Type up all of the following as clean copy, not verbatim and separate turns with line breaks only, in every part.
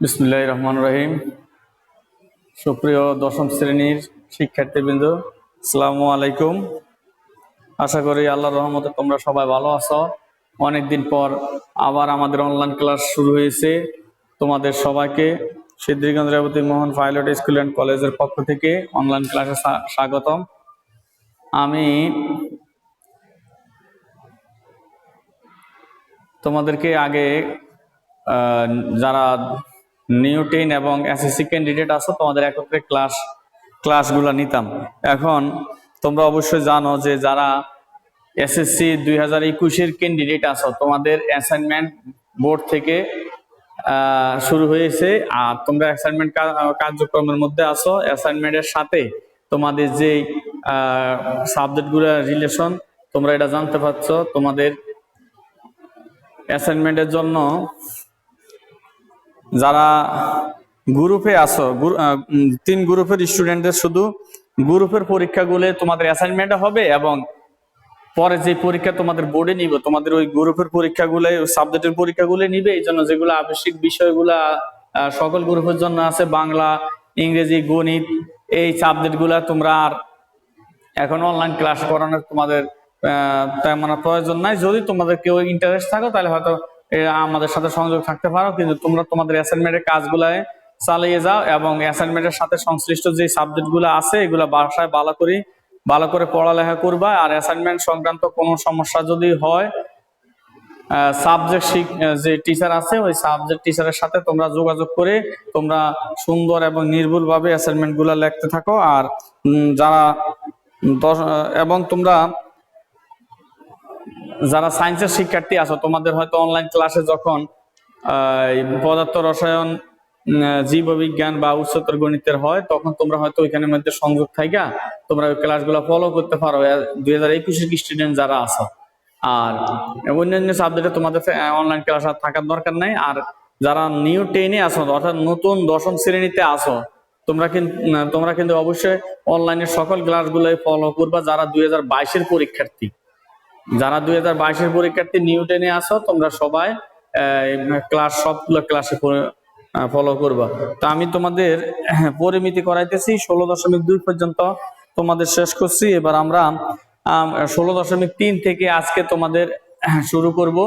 বিসমিল্লাহির রহমানির রহিম। সুপ্রিয় দশম শ্রেণীর শিক্ষার্থীবৃন্দ, আসসালামু আলাইকুম। আশা করি আল্লাহর রহমতে তোমরা সবাই ভালো আছো। অনেকদিন পর আবার আমাদের অনলাইন ক্লাস শুরু হয়েছে। তোমাদের সবাইকে Siddhirganj Rebati Mohan pilot school and কলেজের পক্ষ থেকে অনলাইন ক্লাসে স্বাগতম। আমি তোমাদেরকে আগে যারা নিউ 10 এবং এসএসসি ক্যান্ডিডেট আছো তোমাদের একত্রে ক্লাসগুলো নিতাম। এখন তোমরা অবশ্যই জানো যে যারা এসএসসি 2021-এর ক্যান্ডিডেট আছো তোমাদের অ্যাসাইনমেন্ট বোর্ড থেকে শুরু হয়েছে, আর তোমরা অ্যাসাইনমেন্ট কার্যক্রমের মধ্যে আছো। অ্যাসাইনমেন্টের সাথে তোমাদের যে সাবজেক্টগুলো রিলেশন তোমরা এটা জানতে পারছো। তোমাদের অ্যাসাইনমেন্টের জন্য যারা গ্রুপে আছো, 3 গ্রুপের স্টুডেন্টদের শুধু গ্রুপের পরীক্ষাগুলো তোমাদের অ্যাসাইনমেন্টে হবে, এবং পরে যে পরীক্ষা তোমাদের বোর্ডে নিব তোমাদের ওই গ্রুপের পরীক্ষাগুলো সাবজেক্টের পরীক্ষাগুলো নিবে। এই জন্য যেগুলো আবশ্যিক বিষয়গুলা সকল গ্রুপের জন্য আছে, বাংলা, ইংরেজি, গণিত, এই সাবজেক্টগুলা তোমরা আর এখন অনলাইন ক্লাস করানোর তোমাদের তেমন প্রয়োজন নাই। যদি তোমাদের কেউ ইন্টারেস্ট থাকো তাহলে হয়তো আমাদের সাথে সংযোগ থাকতে পারো, কিন্তু তোমরা তোমাদের অ্যাসাইনমেন্টের কাজগুলো চালিয়ে যাও এবং অ্যাসাইনমেন্টের সাথে সংশ্লিষ্ট যে সাবজেক্টগুলো আছে এগুলো বাসায় ভালো করে পড়ালেখা করবা। আর অ্যাসাইনমেন্ট সংক্রান্ত কোনো সমস্যা যদি হয় সাবজেক্ট যে টিচার আছে ওই সাবজেক্ট টিচারের সাথে তোমরা যোগাযোগ করে তোমরা সুন্দর এবং নির্ভুলভাবে অ্যাসাইনমেন্টগুলো লিখতে থাকো। আর যারা এবং তোমরা যারা সায়েন্সের শিক্ষার্থী আছো তোমাদের হয়তো অনলাইন ক্লাসে যখন পদার্থ রসায়ন, জীববিজ্ঞান বা উচ্চতর গণিতের হয় তখন তোমরা হয়তো ওইখানের মধ্যে সংযোগ থাকা তোমরা ওই ক্লাসগুলো ফলো করতে পারো 2021-এর স্টুডেন্ট যারা আছো। আর অন্যান্য সাবজেক্টে তোমাদের অনলাইন ক্লাস আর থাকার দরকার নাই। আর যারা নিউ 10-এ আছো অর্থাৎ নতুন দশম শ্রেণীতে আছো তোমরা কিন্তু অবশ্যই অনলাইনের সকল ক্লাসগুলোই ফলো করবা। যারা 2022-এর পরীক্ষার্থী নিউ 10-এ আসো তোমরা সবাই সবগুলো ক্লাসে ফলো করবা। তো আমি তোমাদের পরিমিতি করাইতেছি 16.2 পর্যন্ত তোমাদের শেষ করছি। এবার আমরা 16.3 থেকে আজকে তোমাদের শুরু করব।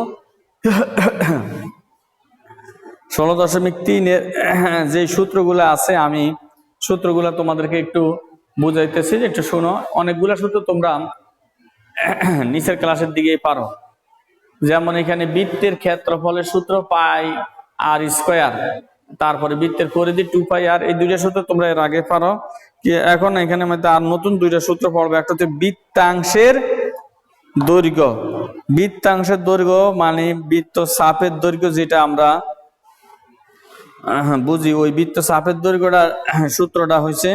16.3-এর যে সূত্রগুলো আছে আমি সূত্রগুলো তোমাদেরকে একটু বুঝাইতেছি, একটু শোনো। অনেকগুলা সূত্র তোমরা নিচের ক্লাসের দিকেই পারো। যেমন এখানে বৃত্তের ক্ষেত্রফলের সূত্র পাই আর স্কয়ার, তারপরে বৃত্তের পরিধি 2 পাই আর, এই দুইটা সূত্র তোমরা এর আগে পারো। এখন এখানে মধ্যে আর নতুন দুইটা সূত্র পড়বে। একটা হচ্ছে বৃত্তাংশের দৈর্ঘ্য মানে বৃত্ত চাপের দৈর্ঘ্য, যেটা আমরা বুঝি ওই বৃত্ত চাপের দৈর্ঘ্যটা সূত্রটা হচ্ছে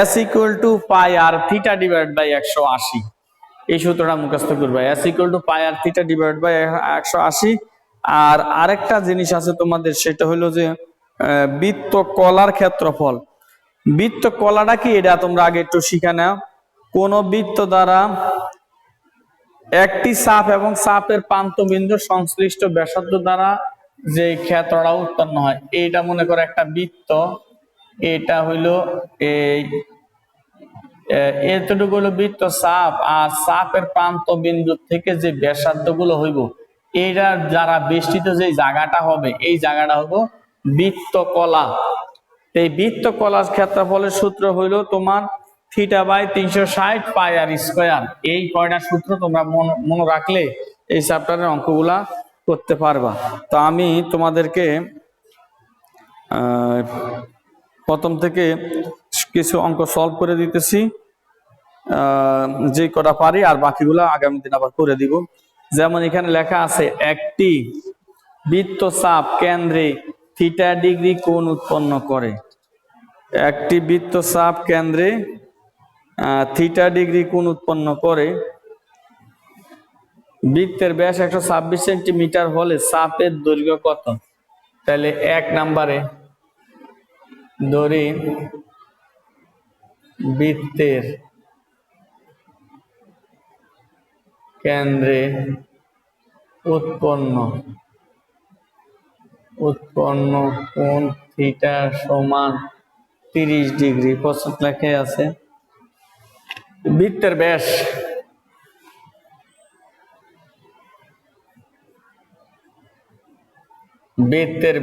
S = pi r theta divide by 180। এই সূত্রটা মুখস্থ করবে, S = pi r theta divide by 180। আর আরেকটা জিনিস আছে তোমাদের, সেটা হলো যে বৃত্ত কলার ক্ষেত্রফল। বৃত্ত কলাটা কি এটা তোমরা আগে একটু শিখে নাও। কোন বৃত্ত দ্বারা একটি চাপ এবং চাপের প্রান্তবিন্দু সংশ্লিষ্ট ব্যাসার্ধ দ্বারা যে ক্ষেত্রটা উৎপন্ন হয়, এইটা মনে করো একটা বৃত্ত। এটা হইলো এতটুকু হলো বৃত্ত চাপ, আর চাপের প্রান্ত বিন্দু থেকে যে ব্যাসার্ধ গুলো হইব এইটা যারা বেষ্টিত যে জায়গাটা হবে এই জায়গাটা হবো বৃত্তকলা। এই বৃত্তকলার ক্ষেত্রফলের সূত্র হইলো তোমার θ/360 পাই আর স্কয়ার। এই কয়টা সূত্র তোমরা মনে রাখলে এই চ্যাপ্টারের অঙ্কগুলা করতে পারবা। তো আমি তোমাদেরকে প্রথম থেকে কিছু অঙ্ক সলভ করে দিতেছি, যে কটা পারি, আর বাকিগুলো আগামী দিন আবার করে দিব। যেমন এখানে লেখা আছে একটি বৃত্তচাপ কেন্দ্রে θ° কোণ উৎপন্ন করে। একটি বৃত্তচাপ কেন্দ্রে θ° কোণ উৎপন্ন করে। বৃত্তের ব্যাস 126 সেন্টিমিটার হলে চাপের দৈর্ঘ্য কত? তাহলে 1 নম্বরে ধরি বৃত্তের কেন্দ্রে উৎপন্ন উৎপন্ন কোণ থিটা সমান 30 ডিগ্রি। প্রশ্ন লেখা আছে বৃত্তের ব্যাস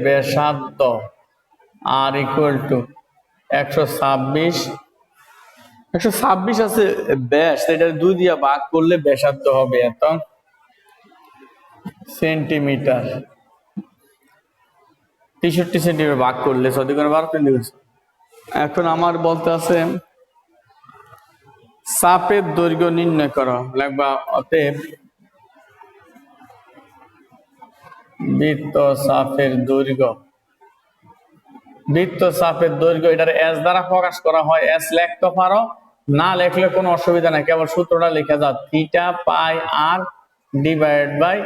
ব্যাসার্ধ আর ইকুয়াল টু 126 আছে ব্যাস, এটা 2 দিয়ে ভাগ করলে ব্যাসার্ধ হবে এত সেন্টিমিটার। 63 সেন্টিমিটার ভাগ করলে 12 এখন আমার বলতে আছে চাপের দৈর্ঘ্য নির্ণয় করো, লাগবা অতএব বৃত্ত চাপের দৈর্ঘ্য এটার এস দ্বারা প্রকাশ করা হয়। এস লিখতে পারো, না লিখলে কোনো অসুবিধা নাই, কেবল সূত্রটা লিখে যাও theta pi r divide by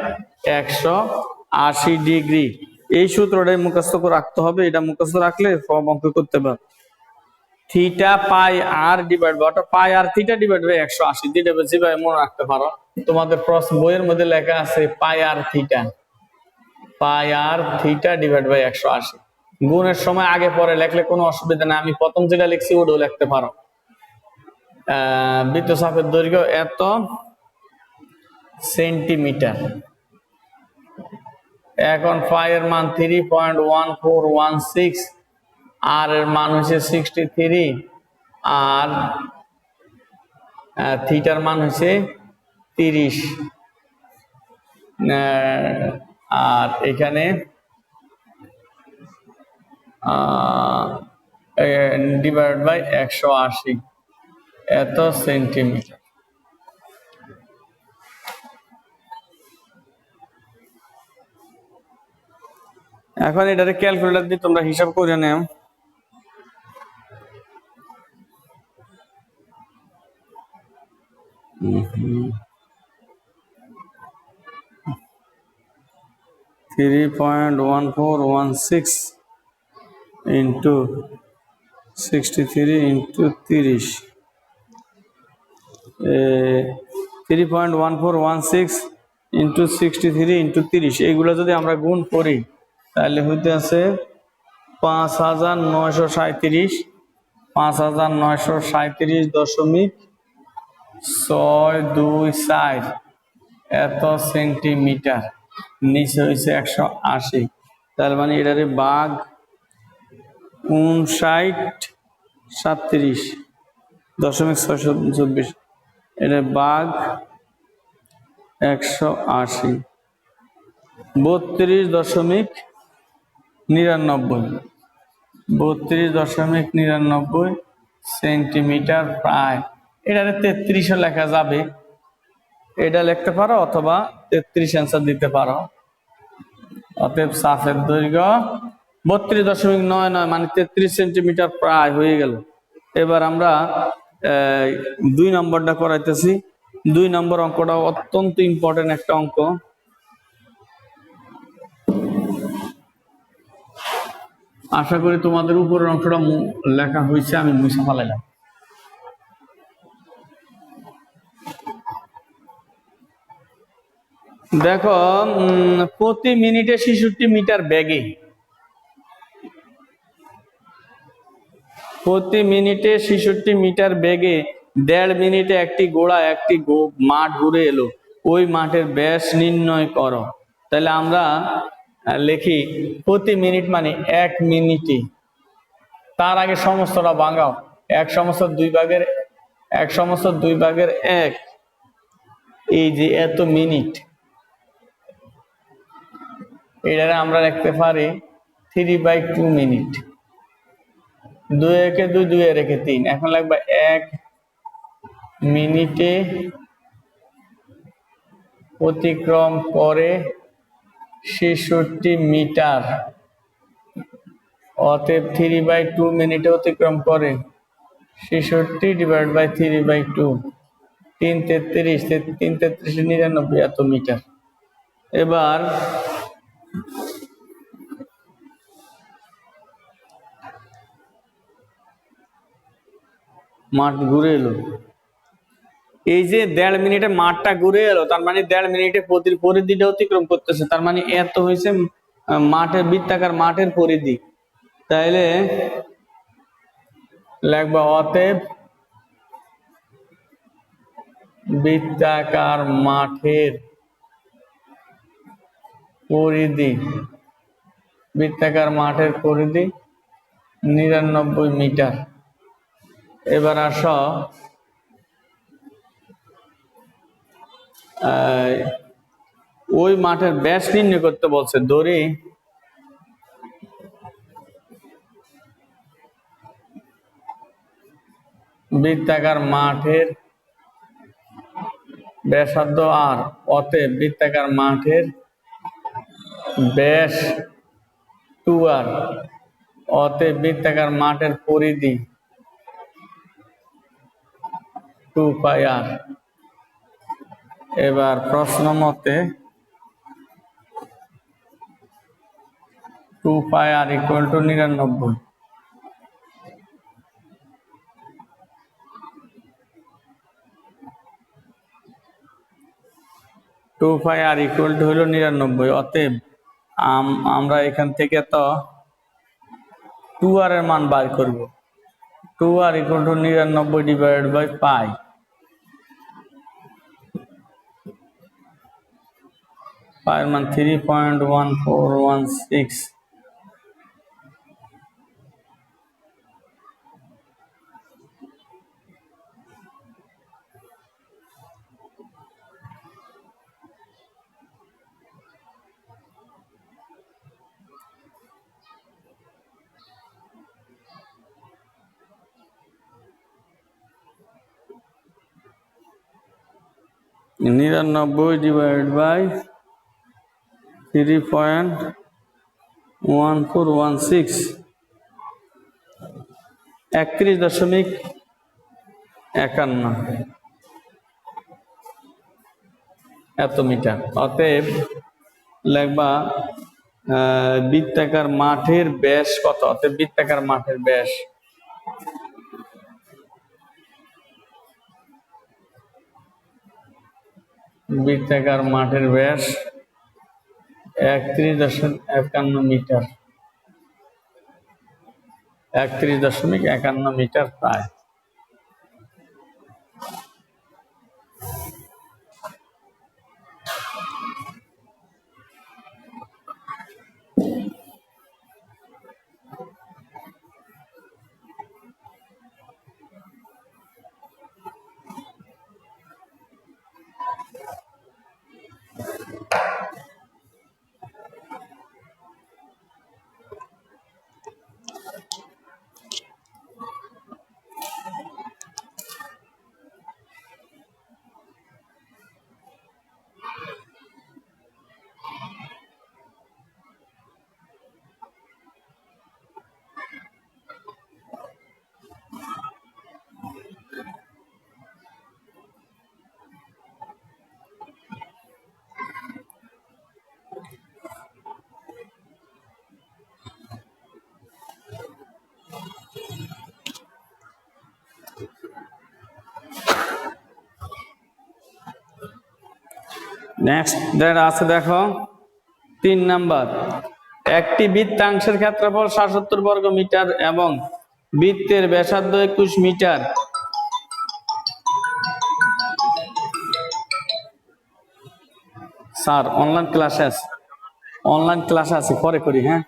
180 degree. এই সূত্রটাই মুখস্থ করে রাখতে হবে, এটা মুখস্থ রাখলে সব অঙ্ক করতে পারবে। Theta pi r divide by pi r theta divide by 180, যেটা যেভাবে মনে রাখতে পারো। তোমাদের প্রশ্ন বইয়ের মধ্যে লেখা আছে পাই আর থিটা ডিভাইড বাই 180। গুণের সময় আগে পরে লিখলে কোনো অসুবিধা নেই, আমি প্রথম যেটা লিখছি ওটাও লিখতে পারো। বৃত্তচাপের দৈর্ঘ্য এত সেন্টিমিটার। এখন পাই এর মান 3.1416, আর এর মান হচ্ছে 63, আর থিটার মান হচ্ছে 30, আর এখানে ডিভাইড বাই 180 এত সেন্টিমিটার। এখন এটারে ক্যালকুলেটর দিয়ে তোমরা হিসাব করে নাও। Three 3.1416 into 63 into 30, 3.1416 into 63 into 30, এইগুলো যদি আমরা গুণ করি তাহলে হইতে আছে 5937, 5937.624 এত সেন্টিমিটার। নিচে হয়েছে 180, তার মানে এটারে ভাগ 5937.624, এটা ভাগ 180, 32.99 সেন্টিমিটার প্রায়। এটারে 33 লেখা যাবে, এটা লিখতে পারো অথবা 33 অ্যান্সার দিতে পারো। অতএব চাপের দৈর্ঘ্য 32.99 মানে 33 সেন্টিমিটার প্রায় হয়ে গেল। এবার আমরা 2 নম্বরটা করাইতেছি। 2 নম্বর অঙ্কটা অত্যন্ত ইম্পর্টেন্ট একটা অঙ্ক। আশা করি তোমাদের উপরের অংশটা লেখা হয়েছে, আমি মুছে ফেলাইলাম। দেখো, প্রতি মিনিটে 66 মিটার বেগে, প্রতি মিনিটে 66 মিটার বেগে 1.5 মিনিটে একটি ঘোড়া একটি মাঠ ঘুরে এলো, ওই মাঠের ব্যাস নির্ণয় করো। তাহলে আমরা লিখি প্রতি মিনিট মানে 1 মিনিটে। তার আগে সমস্তটা ভাঙাও, 1 সমস্ত 2 ভাগের 1, এই যে এত মিনিট, এটারে আমরা লিখতে পারি 3/2 মিনিট। 2 একে 2, 2 এর একে 3, এখন লাগবে 1 মিনিটে অতিক্রম করে 66 মিটার। অতএব 3/2 মিনিটে অতিক্রম করে 66 ডিভাইড বাই 3/2, 333, 333 এত মিটার। এবার মাঠ ঘুরে এলো, এই যে 1.5 মিনিটে মাঠটা ঘুরে এলো, তার মানে 1.5 মিনিটে পরিধিটা অতিক্রম করতেছে, তার মানে এত হয়েছে মাঠের বৃত্তাকার মাঠের পরিধি, তাইলে লিখবা অতএব বৃত্তাকার মাঠের পরিধি, বৃত্তাকার মাঠের পরিধি 99 মিটার। এবার আসো ওই মাঠের ব্যাস নির্ণয় করতে বলছে। ধরি বৃত্তাকার মাঠের ব্যাসার্ধ আর, অতএব বৃত্তাকার মাঠের ব্যাস 2r, অতএব বৃত্তাকার মাঠের পরিধি 2πr। এবার প্রশ্ন মতে 2πr = 99। 2πr হলো 99। অতএব আমরা এখান থেকে তো 2r এর মান বার করব। 2r = 99 / π। পায়ের মান 3.1416। নিরানব্বই / 3.1416 31.51 এত মিটার। অতএব লিখবা বৃত্তাকার মাঠের ব্যাস কত। অতএব বৃত্তাকার মাঠের ব্যাস বৃত্তাকার মাঠের ব্যাস 31.51 মিটার। 31.51 মিটার প্রায়। নেক্সট যেটা আছে দেখো 3 নাম্বার। একটি বৃত্তাংশের ক্ষেত্রফল 77 বর্গ মিটার এবং বৃত্তের ব্যাসার্ধ 21 মিটার। স্যার অনলাইন ক্লাস আছে পরে করি। হ্যাঁ,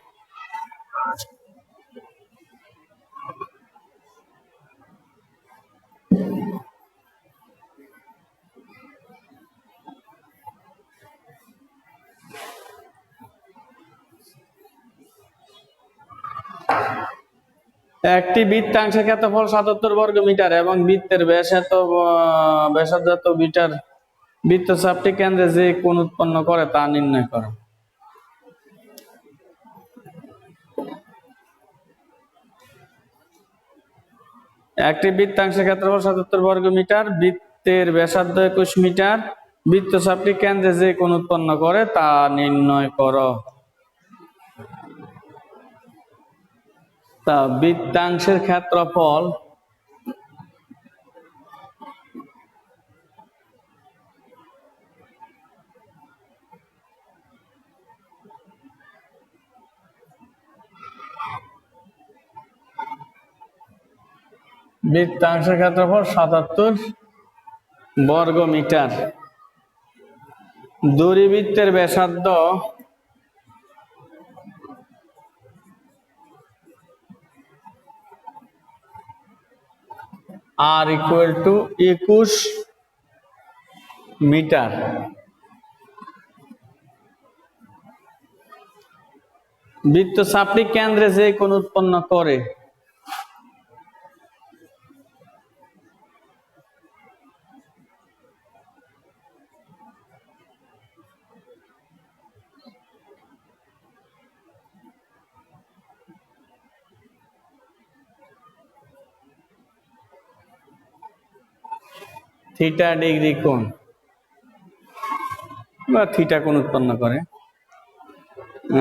একটি বৃত্তাংশের ক্ষেত্রফল 77 বর্গ মিটার এবং বৃত্তের ব্যাসার্ধ এত মিটার। বৃত্তচাপটি কেন্দ্রে যে কোণ উৎপন্ন করে তা নির্ণয় করো। একটি বৃত্তাংশের ক্ষেত্রফল 77 বর্গ মিটার, বৃত্তের ব্যাসার্ধ 21 মিটার, বৃত্তচাপটি কেন্দ্রে যে কোণ উৎপন্ন করে তা নির্ণয় করো। তা বৃত্তাংশের ক্ষেত্রফল বৃত্তাংশের ক্ষেত্রফল 77 বর্গ মিটার। দড়িবৃত্তের ব্যাসার্ধ আর ইকুয়াল টু 21 মিটার। বৃত্তচাপটি কেন্দ্রে যে কোণ উৎপন্ন করে। থিটা ডিগ্রি কোণ বা থিটা কোণ উৎপন্ন করে।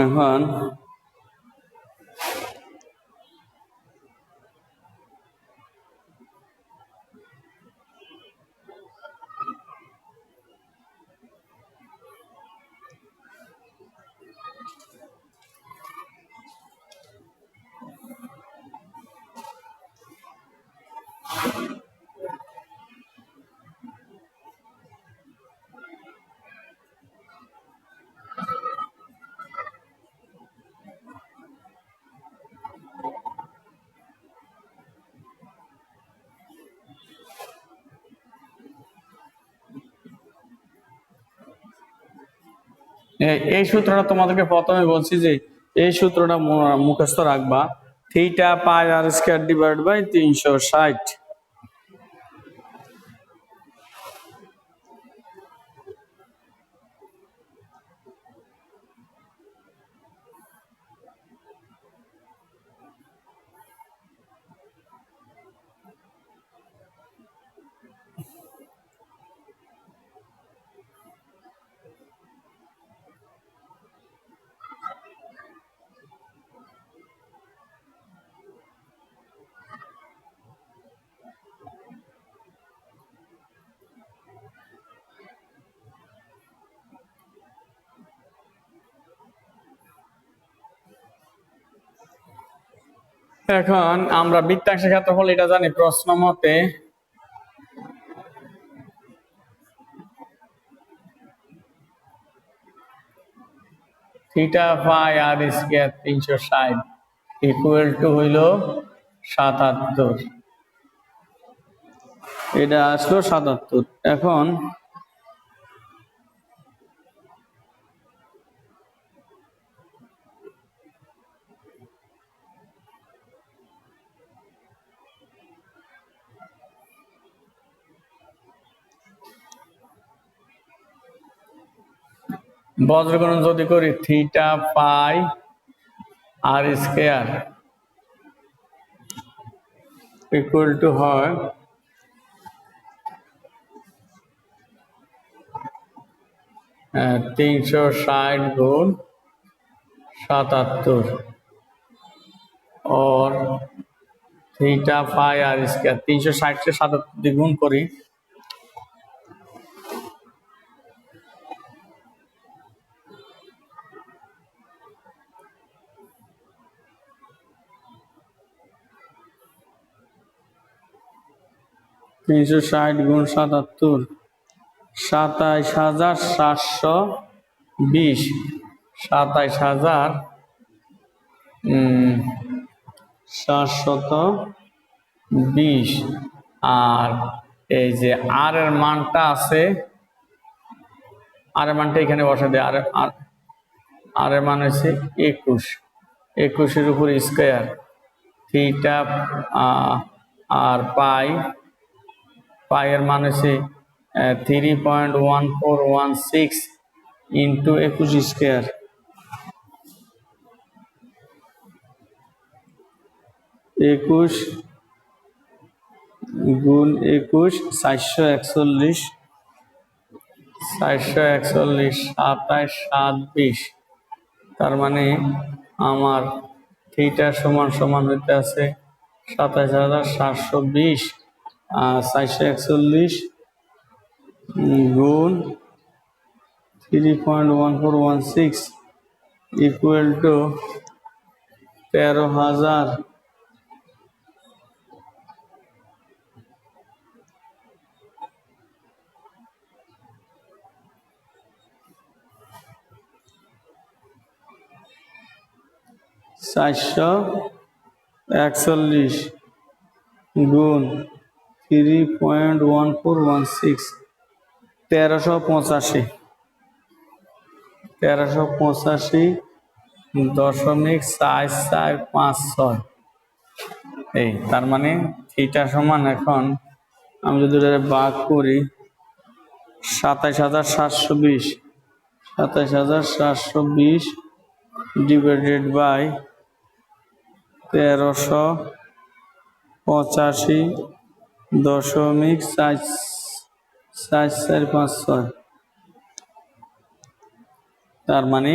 এখন এই সূত্রটা তোমাদেরকে প্রথমে বলছি যে এই সূত্রটা মুখস্থ রাখবা। Theta pi r square divide by 360। এখন আমরা বৃত্তাংশের ক্ষেত্রফল এটা জানি প্রশ্ন মতে theta pi r square 360 equal to হইল 77। এটা আসলো 77। এখন বজ্রগুণন যদি করি theta pi r square equal to হয় 360 গুণ 77 और थीटा पाई आर स्क्वायर 360 से 77 गुण करी 360 গুণ 77 27,720 27,720 আর এই যে আর এর মানটা আছে আর এর মানটা এখানে বসা দেয় আর এর মান হচ্ছে 21 এর উপর স্কয়ার থিটা আর পাই এর মান হচ্ছে 3.1416 ইন্টু 21 স্কয়ার। একুশ গুণ 21 441 27,720 তার মানে আমার থিটা সমান সমান হইতে আছে 27,720 আর 441 গুণ 3.1416 ইকুয়াল টু 13,000 441 গুণ 3.1416 1385.4456 এই তার মানে থিটা সমান এখন আমি যদি এটা ভাগ করি 27,720 ডিভাইডেড বাই 1385.4456 তার মানে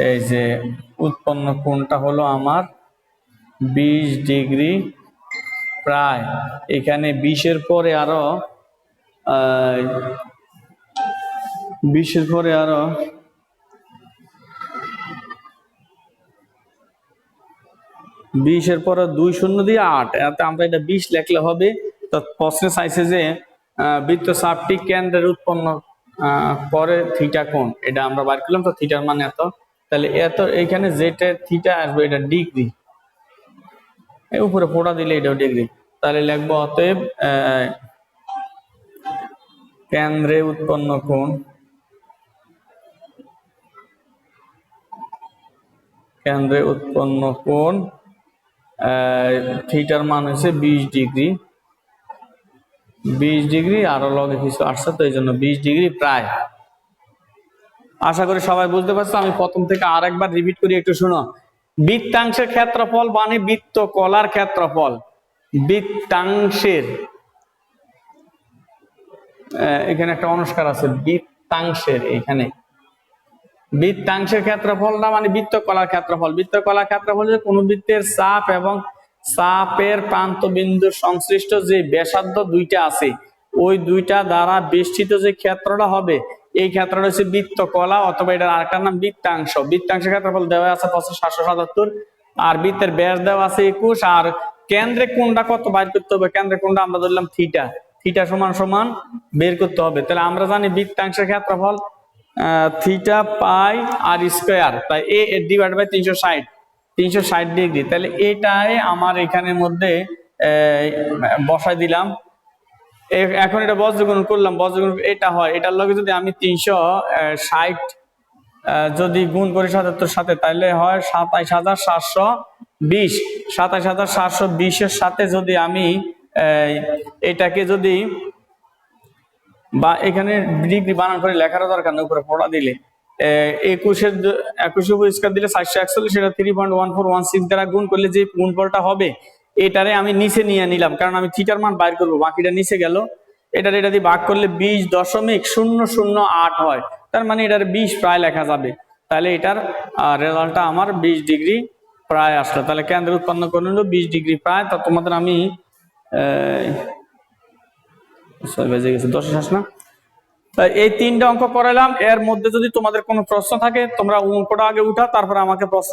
এই যে উৎপন্ন কোণটা হলো আমার 20 ডিগ্রি প্রায়। এখানে 20-এর পরে আরো 20-এর পরে আরো 20-এর পরে 2 শূন্য দিয়ে 8, এতে আমরা এটা 20 লিখলে হবে। তো প্রশ্নে চাইছে যে বৃত্তচাপটি কেন্দ্রের উৎপন্ন করে থিটা কোণ, এটা আমরা বার করলাম। তো থিটার মানে এত, তাহলে এত এইখানে যেটা থিটা আসবে এটা ডিগ্রি, এই উপরে ফোঁটা দিলে এটাও ডিগ্রি, তাহলে লিখবো অতএব কেন্দ্রে উৎপন্ন কোণ থিটার মান হচ্ছে 20 ডিগ্রি আরো লগে কিছু আসছে, তো এই জন্য 20 ডিগ্রি প্রায়। আশা করি সবাই বুঝতে পারছো। আমি প্রথম থেকে আরেকবার রিপিট করি, একটু শুনো। বৃত্তাংশের ক্ষেত্রফল মানে বৃত্তকলার ক্ষেত্রফল। বৃত্তাংশের, এখানে একটা অনুষ্কার আছে, বৃত্তাংশের, এখানে বৃত্তাংশের ক্ষেত্রফলটা মানে বৃত্তকলার ক্ষেত্রফল। বৃত্তকলার ক্ষেত্রফল যে কোন বৃত্তের চাপ এবং চাপের প্রান্ত বিন্দুর সংশ্লিষ্ট যে ব্যাসার্ধ দুইটা আছে, ওই দুইটা দ্বারা বেষ্টিত যে ক্ষেত্রটা হবে, এই ক্ষেত্রটা হচ্ছে বৃত্তকলা, অথবা এটার আরেকটার নাম বৃত্তাংশ। বৃত্তাংশের ক্ষেত্রফল দেওয়া আছে 777, আর বৃত্তের ব্যাস দেওয়া আছে 21, আর কেন্দ্রে কোণটা কত বাইর করতে হবে, কেন্দ্রে কোণটা আমরা ধরলাম থিটা, থিটা সমান সমান বের করতে হবে। তাহলে আমরা জানি বৃত্তাংশের ক্ষেত্রফল থিটা পাই আর স্কয়ার, তাই এ ডিভাইড বাই 360 ডিগ্রি। তাহলে এটাই আমার এখানের মধ্যে বসাই দিলাম। এখন এটা বজ্রগুণ করলাম, বজ্রগুণ এটা হয়, এটার লগে যদি আমি 360 যদি গুণ করি 77 সাথে, তাহলে হয় 27,720। 27,720-এর সাথে যদি আমি এটাকে যদি বা এখানে ডিগ্রি বানান করে লেখার দরকার নেই, উপরে পড়া দিলে 21 উপর স্কয়ার দিলে 441, সেটা 3.1416 দ্বারা গুণ করলে যে গুণফলটা হবে, এটারে আমি নিচে নিয়ে নিলাম, কারণ আমি থিটার মান বাইর করবো, বাকিটা নিচে গেল। এটা দিয়ে ভাগ করলে 20.008 হয়, তার মানে এটার 20 প্রায় লেখা যাবে। তাহলে এটার রেজাল্টটা আমার 20 ডিগ্রি প্রায় আসলো। তাহলে কেন্দ্র উৎপন্ন করলে 20 ডিগ্রি প্রায়। তা তোমাদের আমি 6 বেজে গেছে, 10 শেষ না? এই 3টা অঙ্ক করালাম। এর মধ্যে যদি তোমাদের কোনো প্রশ্ন থাকে, তোমরা অঙ্কটা আগে উঠাও, তারপরে আমাকে প্রশ্ন